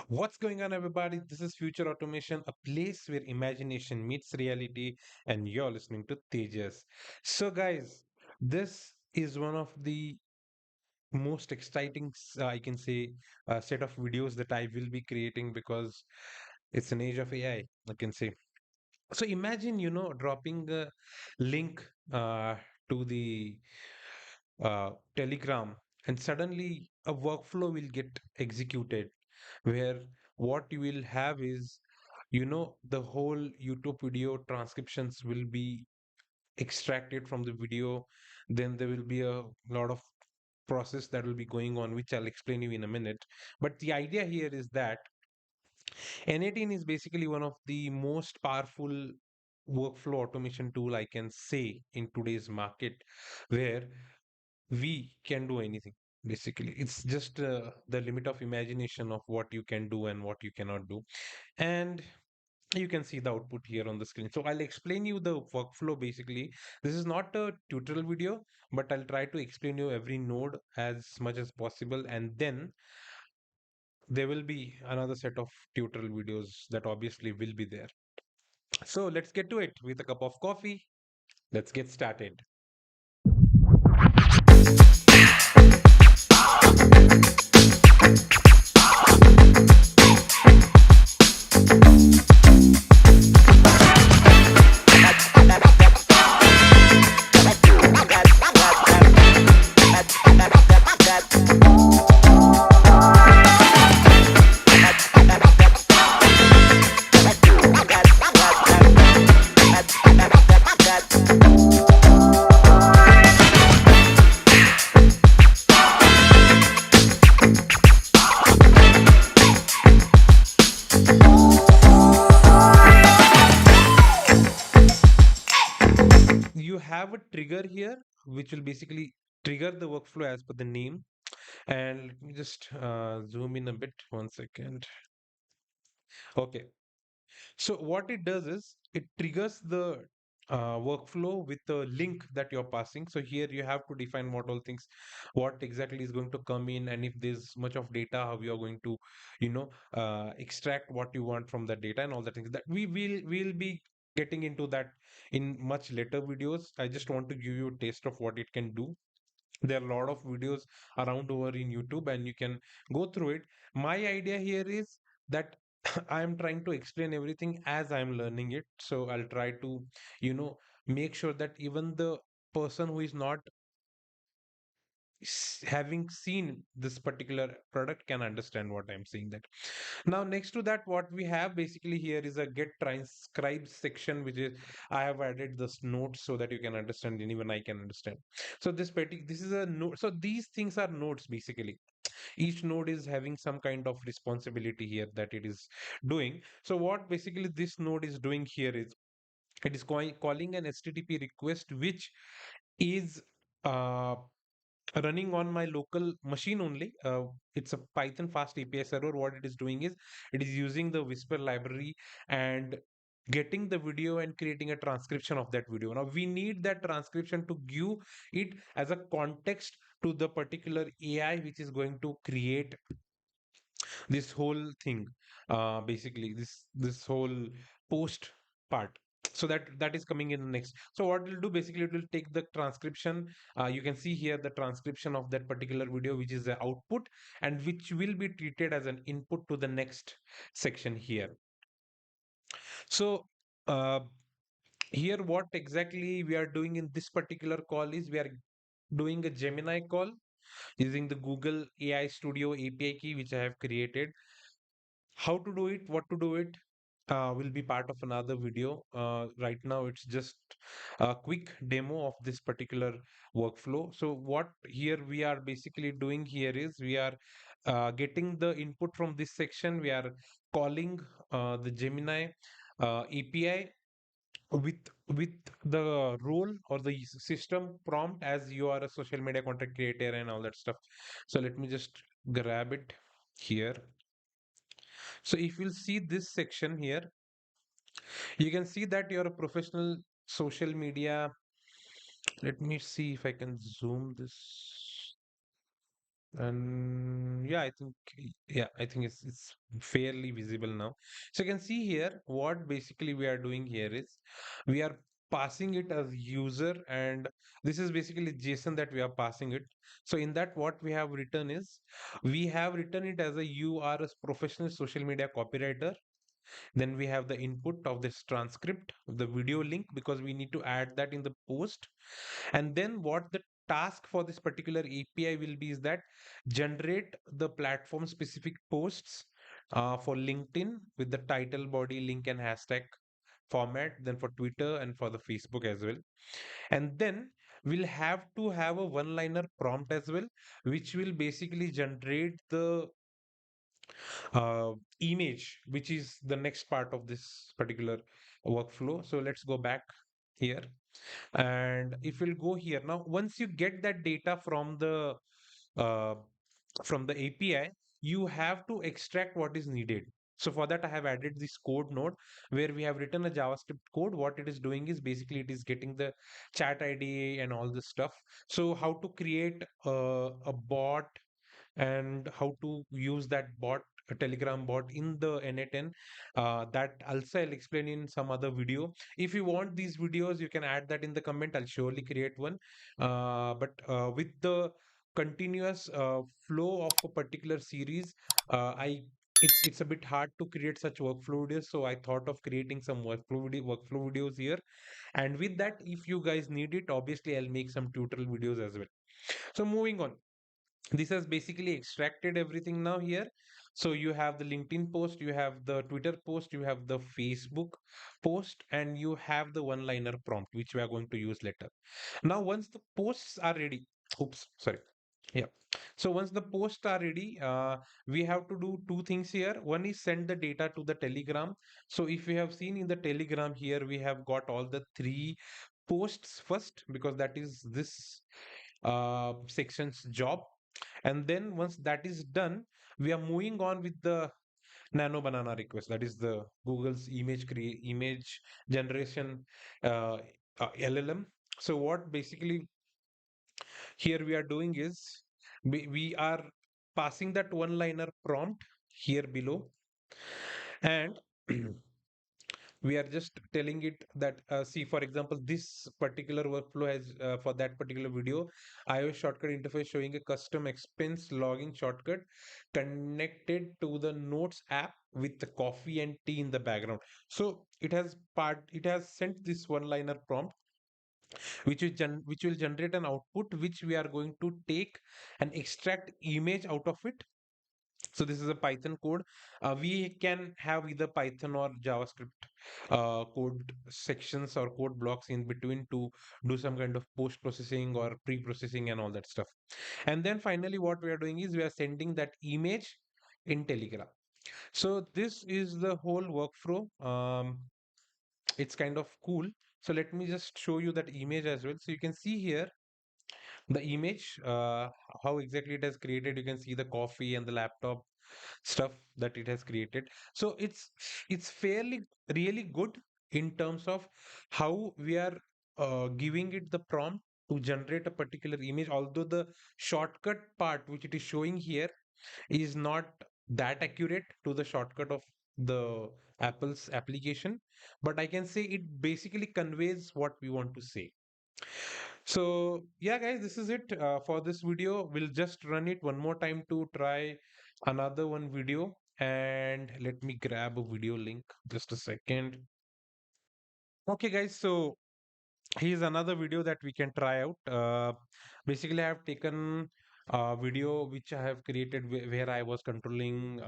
What's going on, everybody? This is Future Automation, a place where imagination meets reality, and you're listening to Tejas. So, guys, this is one of the most exciting, I can say, set of videos that I will be creating because it's an age of AI, I can say. So, imagine, dropping a link to the Telegram, and suddenly a workflow will get executed where what you will have is the whole YouTube video transcriptions will be extracted from the video. Then there will be a lot of process that will be going on, which I'll explain you in a minute. But the idea here is that N18 is basically one of the most powerful workflow automation tool I can say in today's market, where we can do anything. Basically, it's just the limit of imagination of what you can do and what you cannot do. And you can see the output here on the screen. So I'll explain you the workflow. Basically, this is not a tutorial video, but I'll try to explain you every node as much as possible, and then there will be another set of tutorial videos that obviously will be there. So let's get to it with a cup of coffee. Let's get started. You have a trigger here which will basically trigger the workflow as per the name. And let me just zoom in a bit. 1 second. Okay. So what it does is it triggers the workflow with the link that you're passing. So here you have to define what all things, what exactly is going to come in, and if there's much of data, how you are going to, extract what you want from that data and all the things that we will be getting into that in much later videos. I just want to give you a taste of what it can do. There are a lot of videos around over in YouTube, and you can go through it. My idea here is that I am trying to explain everything as I'm learning it. So I'll try to, you know, make sure that even the person who is not having seen this particular product can understand what I'm saying. That now, next to that, what we have basically here is a get transcribed section, which is I have added this notes so that you can understand and even I can understand. So this is a note. So these things are notes basically. Each node is having some kind of responsibility here that it is doing. So what basically this node is doing here is it is calling an HTTP request, which is uh, running on my local machine only. It's a Python fast API server. What it is doing is it is using the Whisper library and getting the video and creating a transcription of that video. Now we need that transcription to give it as a context to the particular AI which is going to create this whole thing, basically this whole post part. So that is coming in the next. So what it will do basically, it will take the transcription. You can see here the transcription of that particular video, which is the output, and which will be treated as an input to the next section here. So uh, here what exactly we are doing in this particular call is we are doing a Gemini call using the Google AI Studio API key, which I have created. How to do it, what to do it, will be part of another video. Right now, it's just a quick demo of this particular workflow. So, what here we are basically doing here is we are getting the input from this section. We are calling the Gemini API with the role or the system prompt as you are a social media content creator and all that stuff. So, let me just grab it here. So if you'll see this section here, you can see that you're a professional social media. Let me see if I can zoom this. And yeah, I think it's fairly visible now. So you can see here what basically we are doing here is we are passing it as user, and this is basically JSON that we are passing it. So in that, what we have written is we have written it as a you are a professional social media copywriter. Then we have the input of this transcript, the video link, because we need to add that in the post. And then what the task for this particular API will be is that generate the platform specific posts for LinkedIn with the title, body, link, and hashtag format, then for Twitter and for the Facebook as well. And then we'll have to have a one liner prompt as well, which will basically generate the uh, image, which is the next part of this particular workflow. So let's go back here. And if we'll go here now, once you get that data uh, from the API, you have to extract what is needed. So for that, I have added this code node where we have written a JavaScript code. What it is doing is basically it is getting the chat ID and all this stuff. So how to create a bot and how to use that bot, a telegram bot in the n8n, that also I'll explain in some other video. If you want these videos, you can add that in the comment. I'll surely create one. But with the continuous flow of a particular series, I it's a bit hard to create such workflow videos, so I thought of creating some workflow videos here. And with that, if you guys need it, obviously I'll make some tutorial videos as well. So moving on, this has basically extracted everything now here. So you have the LinkedIn post, you have the Twitter post, you have the Facebook post, and you have the one liner prompt which we are going to use later. Now once the posts are ready, oops, sorry, yeah, so once the posts are ready, we have to do two things here. One is send the data to the Telegram. So if you have seen in the Telegram here, we have got all the three posts first, because that is this section's job. And then once that is done, we are moving on with the Nano Banana request. That is the Google's image generation uh, LLM. So what basically here we are doing is we are passing that one liner prompt here below, and we are just telling it that see, for example, this particular workflow has for that particular video, iOS shortcut interface showing a custom expense login shortcut connected to the Notes app with the coffee and tea in the background. So it has sent this one liner prompt, which will generate an output which we are going to take and extract image out of it. So this is a Python code. We can have either Python or JavaScript code sections or code blocks in between to do some kind of post processing or pre-processing and all that stuff. And then finally, what we are doing is we are sending that image in Telegram. So this is the whole workflow. It's kind of cool. So let me just show you that image as well. So you can see here the image, how exactly it has created. You can see the coffee and the laptop stuff that it has created. So it's fairly really good in terms of how we are giving it the prompt to generate a particular image, although the shortcut part which it is showing here is not that accurate to the shortcut of the Apple's application, but I can say it basically conveys what we want to say. So yeah, guys, this is it for this video. We'll just run it one more time to try another one video. And let me grab a video link. Just a second. Okay, guys. So here's another video that we can try out. Basically, I have taken a video which I have created where I was controlling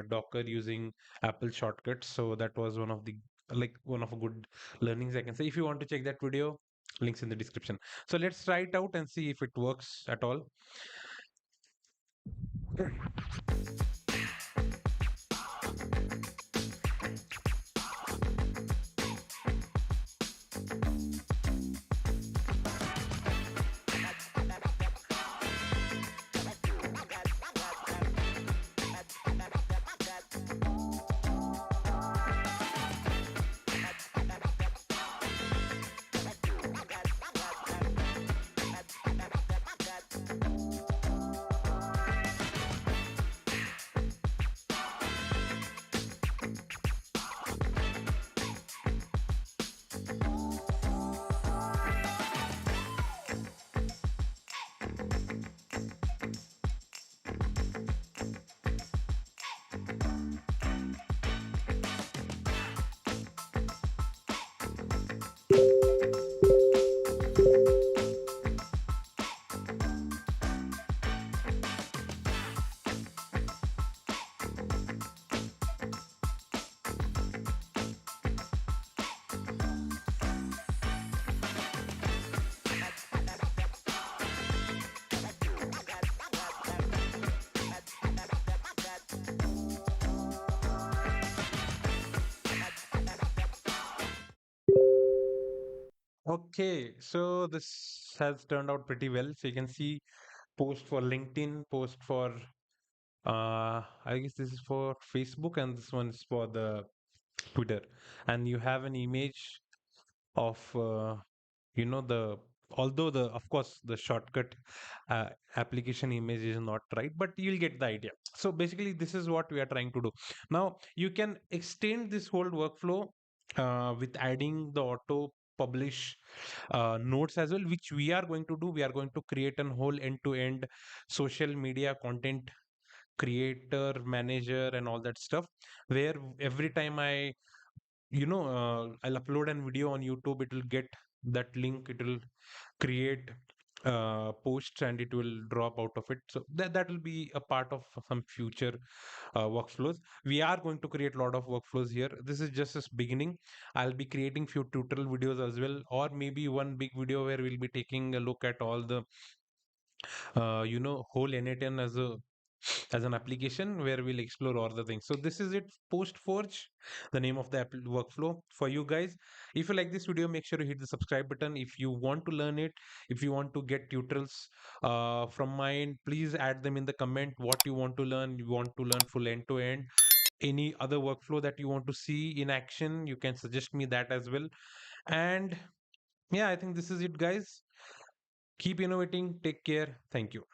Docker using Apple shortcuts. So that was one of the one of a good learnings I can say. If you want to check that video, links in the description. So let's try it out and see if it works at all. Okay, so this has turned out pretty well. So you can see post for LinkedIn, post for I guess this is for Facebook, and this one is for the Twitter. And you have an image of the although the of course the shortcut application image is not right, but you'll get the idea. So basically this is what we are trying to do. Now you can extend this whole workflow with adding the auto publish notes as well, which we are going to do. We are going to create a whole end-to-end social media content creator manager and all that stuff, where every time I'll upload a video on YouTube, it will get that link, it will create posts and it will drop out of it. So that will be a part of some future workflows. We are going to create a lot of workflows here. This is just this beginning. I'll be creating few tutorial videos as well, or maybe one big video where we'll be taking a look at all the whole N8N as an application where we'll explore all the things. So this is it, Post Forge, the name of the workflow for you guys. If you like this video, make sure you hit the subscribe button. If you want to learn it, if you want to get tutorials from mine, please add them in the comment. What you want to learn, you want to learn full end to end. Any other workflow that you want to see in action, you can suggest me that as well. And yeah, I think this is it, guys. Keep innovating. Take care. Thank you.